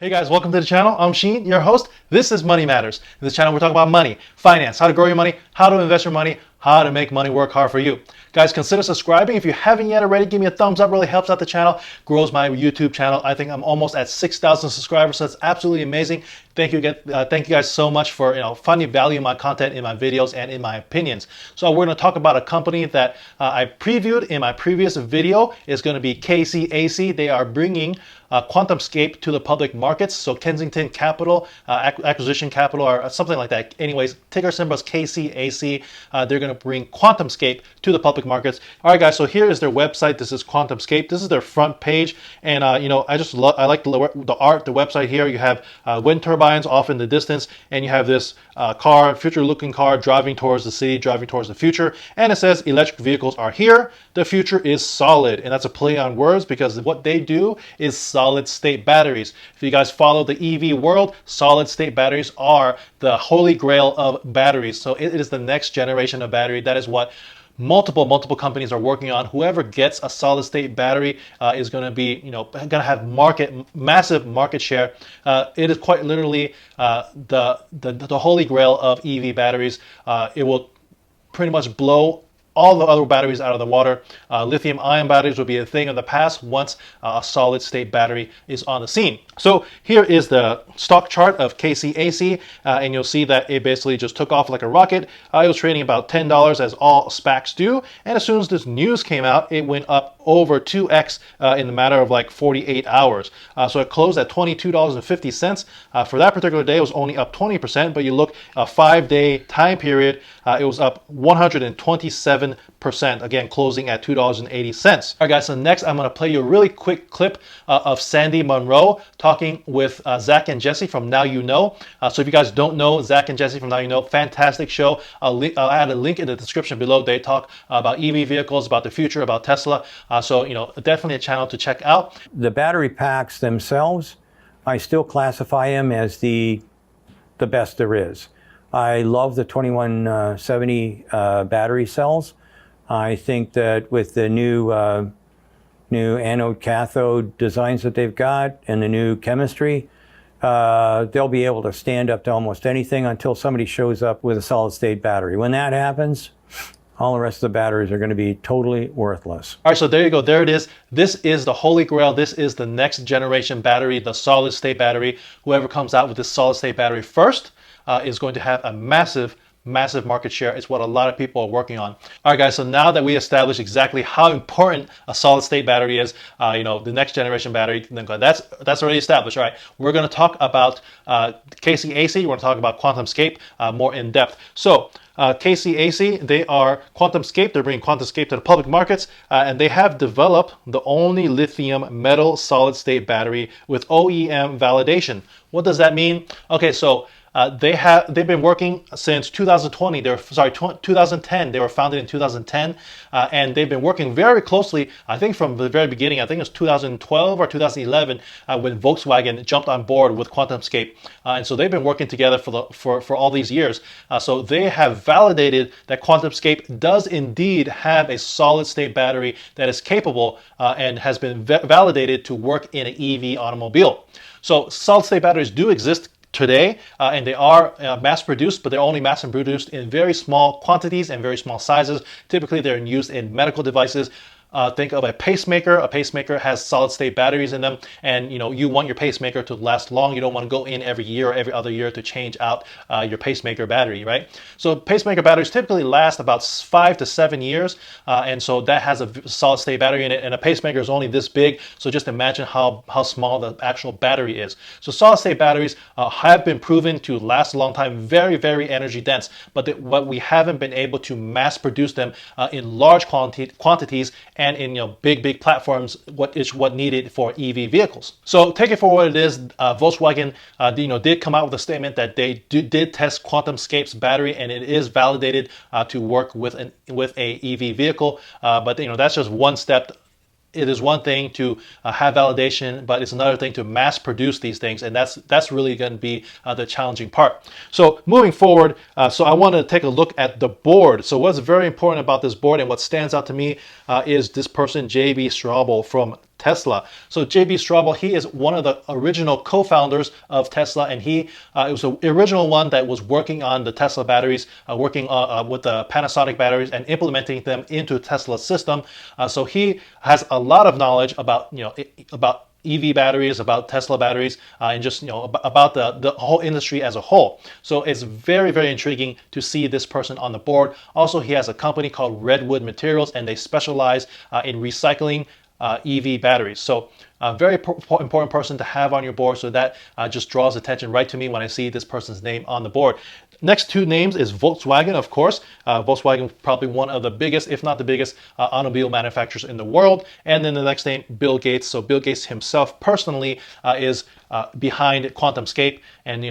Hey guys, welcome to the channel. I'm Sheen, your host. This is Money Matters. In this channel, we're talking about money, finance, how to grow your money, how to invest your money, how to make money work hard for you. Guys, consider subscribing. If you haven't yet already, give me a thumbs up. Really helps out the channel, grows my YouTube channel. I think I'm almost at 6,000 subscribers, so that's absolutely amazing. Thank you guys so much for finding value in my content, in my videos, and in my opinions. So we're going to talk about a company that I previewed in my previous video. It's going to be KCAC. They are bringing QuantumScape to the public markets. So Kensington Capital, Acquisition Capital, or something like that. Anyways, ticker symbol is KCAC. They're going to bring QuantumScape to the public markets. All right, guys. So here is their website. This is QuantumScape. This is their front page, and I like the art, the website here. You have wind turbines off in the distance, and you have this future-looking car driving towards the city, driving towards the future, and it says electric vehicles are here. The future is solid, and that's a play on words because what they do is solid-state batteries. If you guys follow the EV world, solid-state batteries are the holy grail of batteries. So it is the next generation of battery. That is what multiple companies are working on. Whoever gets a solid-state battery is going to be, going to have massive market share. It is quite literally the holy grail of EV batteries. It will pretty much blow all the other batteries out of the water. Lithium-ion batteries will be a thing of the past once a solid-state battery is on the scene. So here is the stock chart of KCAC, and you'll see that it basically just took off like a rocket. It was trading about $10 as all SPACs do, and as soon as this news came out, it went up over 2x in the matter of like 48 hours. So it closed at $22.50. For that particular day, it was only up 20%, but you look a 5-day time period, it was up 127%, again closing at $2.80. All right, guys, so next I'm going to play you a really quick clip of Sandy Munro talking with Zach and Jesse from Now You Know. So if you guys don't know Zach and Jesse from Now You Know, fantastic show. I'll add a link in the description below. They talk about EV vehicles, about the future, about Tesla. So definitely a channel to check out. The battery packs themselves, I still classify them as the best there is. I love the 2170 battery cells. I think that with the new anode cathode designs that they've got and the new chemistry, they'll be able to stand up to almost anything until somebody shows up with a solid state battery. When that happens, all the rest of the batteries are going to be totally worthless. All right, so there you go. There it is. This is the holy grail. This is the next generation battery, the solid state battery. Whoever comes out with this solid state battery first is going to have a massive market share. It's what a lot of people are working on. All right, guys, so now that we established exactly how important a solid state battery is, the next generation battery, that's already established. All right, we're going to talk about KCAC. We're going to talk about QuantumScape more in depth. So KCAC, they are QuantumScape. They're bringing QuantumScape to the public markets, and they have developed the only lithium metal solid state battery with OEM validation. What does that mean? Okay, so they've been working since 2020. 2010. They were founded in 2010, and they've been working very closely. I think from the very beginning. I think it was 2012 or 2011 when Volkswagen jumped on board with QuantumScape, and so they've been working together for all these years. So they have validated that QuantumScape does indeed have a solid state battery that is capable and has been validated to work in an EV automobile. So solid state batteries do exist today, and they are mass produced, but they're only mass produced in very small quantities and very small sizes. Typically, they're used in medical devices. Think of a pacemaker. A pacemaker has solid state batteries in them, and you want your pacemaker to last long. You don't want to go in every year or every other year to change out your pacemaker battery, right? So pacemaker batteries typically last about 5 to 7 years, and so that has a solid state battery in it, and a pacemaker is only this big, so just imagine how small the actual battery is. So solid state batteries have been proven to last a long time, very energy dense, but what we haven't been able to mass produce them in large quantities and in big platforms, what needed for EV vehicles. So take it for what it is. Volkswagen did come out with a statement that they did test QuantumScape's battery, and it is validated to work with a EV vehicle. But that's just one step. It is one thing to have validation, but it's another thing to mass produce these things, and that's really going to be the challenging part. So moving forward, so I want to take a look at the board. So what's very important about this board and what stands out to me is this person, J.B. Straubel from Tesla. So JB Straubel, he is one of the original co-founders of Tesla, and he it was the original one that was working on the Tesla batteries, working with the Panasonic batteries and implementing them into Tesla's system. So he has a lot of knowledge about about EV batteries, about Tesla batteries, and just about the whole industry as a whole. So it's very, very intriguing to see this person on the board. Also, he has a company called Redwood Materials, and they specialize in recycling EV batteries. So a very important person to have on your board. So that just draws attention right to me when I see this person's name on the board. Next two names is Volkswagen, of course. Volkswagen, probably one of the biggest, if not the biggest, automobile manufacturers in the world. And then the next name, Bill Gates. So Bill Gates himself personally is behind QuantumScape, and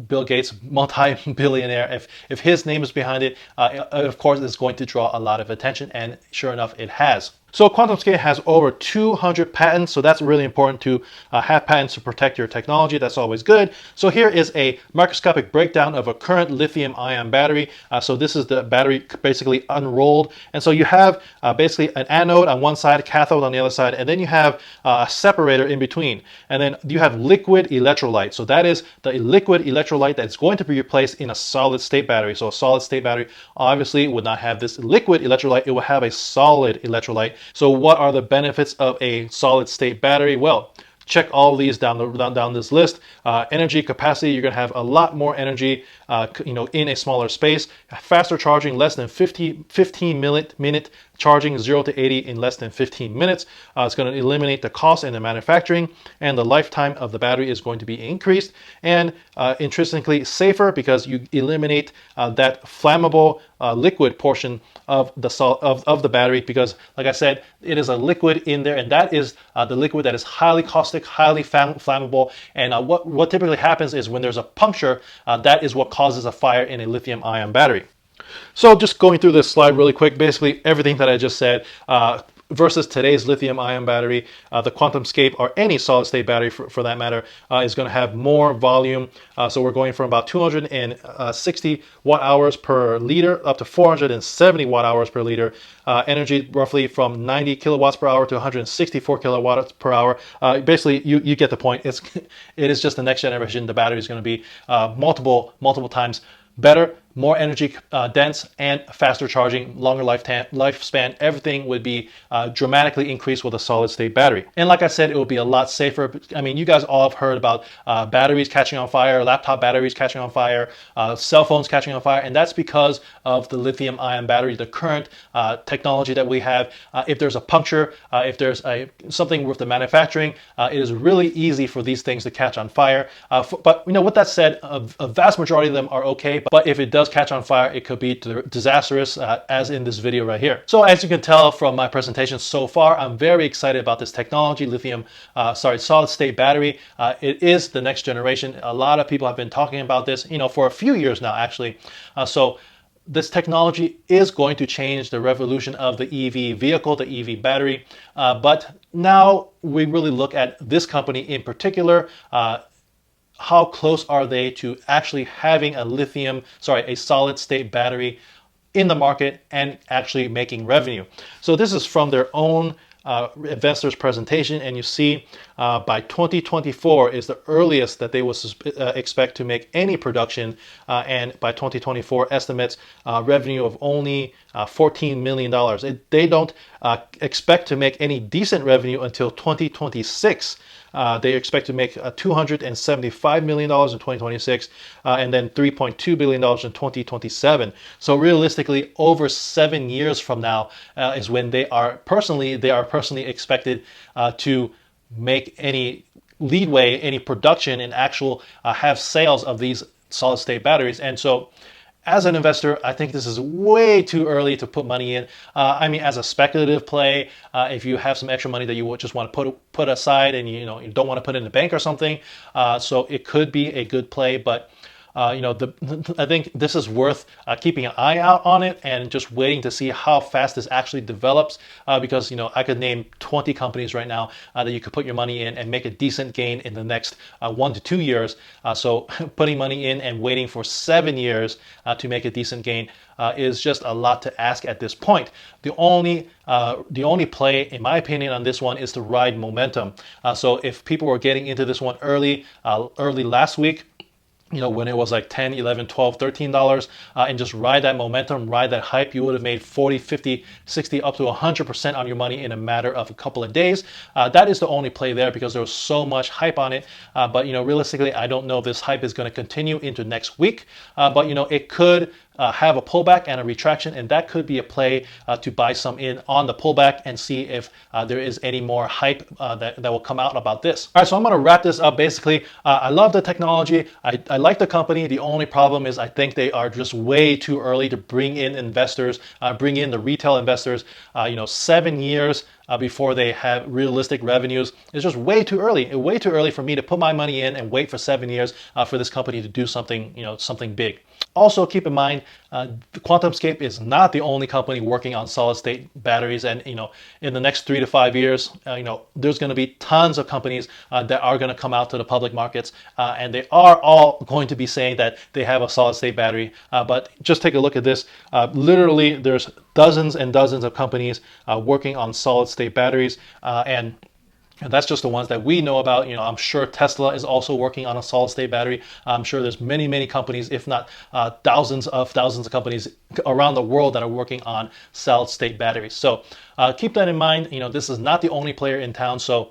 Bill Gates, multi-billionaire. If his name is behind it, of course, it's going to draw a lot of attention, and sure enough, it has. So QuantumScape has over 200 patents, so that's really important to have patents to protect your technology. That's always good. So here is a microscopic breakdown of a current lithium-ion battery. So this is the battery basically unrolled. And so you have basically an anode on one side, a cathode on the other side, and then you have a separator in between. And then you have liquid electrolyte. So that is the liquid electrolyte that's going to be replaced in a solid state battery. So a solid state battery obviously would not have this liquid electrolyte. It will have a solid electrolyte. So what are the benefits of a solid state battery? Well, check all these down this list. Energy capacity, you're going to have a lot more energy in a smaller space. Faster charging, less than 15 minute charging, 0 to 80 in less than 15 minutes. It's going to eliminate the cost in the manufacturing, and the lifetime of the battery is going to be increased. And intrinsically safer, because you eliminate that flammable liquid portion of the battery, because like I said, it is a liquid in there, and that is the liquid that is highly caustic, highly flammable. And what typically happens is when there's a puncture, that is what causes a fire in a lithium-ion battery. So just going through this slide really quick, basically everything that I just said versus today's lithium-ion battery, the QuantumScape, or any solid-state battery for that matter, is going to have more volume. So we're going from about 260 watt-hours per liter up to 470 watt-hours per liter. Energy roughly from 90 kilowatts per hour to 164 kilowatts per hour. Basically, you get the point. It is just the next generation. The battery is going to be multiple times better, more energy dense, and faster charging, longer lifespan. Everything would be dramatically increased with a solid state battery. And like I said, it will be a lot safer. I mean, you guys all have heard about batteries catching on fire, laptop batteries catching on fire, cell phones catching on fire, and that's because of the lithium-ion battery, the current technology that we have. If there's a puncture, if there's something with the manufacturing, it is really easy for these things to catch on fire. But with that said, a vast majority of them are okay. But if it does catch on fire, it could be disastrous, as in this video right here. So as you can tell from my presentation so far, I'm very excited about this technology, solid state battery. It is the next generation. A lot of people have been talking about this, for a few years now, actually. So this technology is going to change the revolution of the EV vehicle, the EV battery. But now we really look at this company in particular. How close are they to actually having a solid state battery in the market and actually making revenue? So this is from their own investors presentation, and you see by 2024 is the earliest that they will expect to make any production, and by 2024 estimates revenue of only $14 million. They don't expect to make any decent revenue until 2026. They expect to make $275 million in 2026, and then $3.2 billion in 2027. So realistically, over 7 years from now is when they are personally expected to make any leadway, any production, and have sales of these solid state batteries. And so, as an investor, I think this is way too early to put money in. I mean, as a speculative play, if you have some extra money that you would just want to put aside, and you don't want to put it in the bank or something, so it could be a good play. But I think this is worth keeping an eye out on it and just waiting to see how fast this actually develops, because I could name 20 companies right now that you could put your money in and make a decent gain in the next 1 to 2 years. So putting money in and waiting for 7 years to make a decent gain is just a lot to ask at this point. The only play, in my opinion, on this one is to ride momentum. So if people were getting into this one early last week, when it was like 10, 11, 12, $13, and just ride that momentum, ride that hype, you would have made 40, 50, 60, up to 100% on your money in a matter of a couple of days. That is the only play there because there was so much hype on it. But realistically, I don't know if this hype is going to continue into next week. But it could have a pullback and a retraction, and that could be a play to buy some in on the pullback and see if there is any more hype that will come out about this. All right, so I'm going to wrap this up. Basically, I love the technology. I like the company. The only problem is I think they are just way too early to bring in investors, bring in the retail investors. 7 years before they have realistic revenues is just way too early. Way too early for me to put my money in and wait for 7 years for this company to do something, something big. Also, keep in mind, QuantumScape is not the only company working on solid-state batteries, and in the next 3 to 5 years, there's going to be tons of companies that are going to come out to the public markets, and they are all going to be saying that they have a solid-state battery. But just take a look at this. Literally, there's dozens and dozens of companies working on solid-state batteries, and that's just the ones that we know about. I'm sure Tesla is also working on a solid-state battery. I'm sure there's many, many companies, if not thousands of companies around the world that are working on solid-state batteries. So keep that in mind. This is not the only player in town. So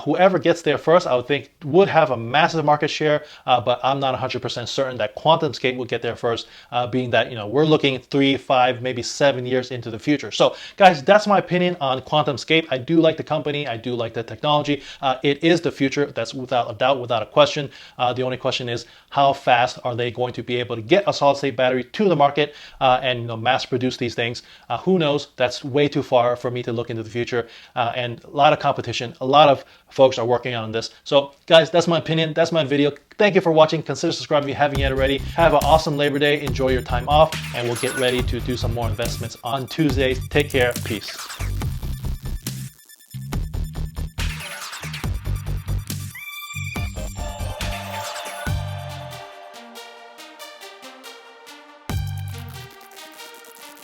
whoever gets there first, I would think would have a massive market share, but I'm not 100% certain that QuantumScape will get there first, being that we're looking 3, 5, maybe 7 years into the future. So guys, that's my opinion on QuantumScape. I do like the company. I do like the technology. It is the future. That's without a doubt, without a question. The only question is how fast are they going to be able to get a solid-state battery to the market and mass produce these things? Who knows? That's way too far for me to look into the future, and a lot of competition, a lot of folks are working on this. So guys, that's my opinion. That's my video. Thank you for watching. Consider subscribing if you haven't yet already. Have an awesome Labor Day. Enjoy your time off, and we'll get ready to do some more investments on Tuesdays. Take care. Peace.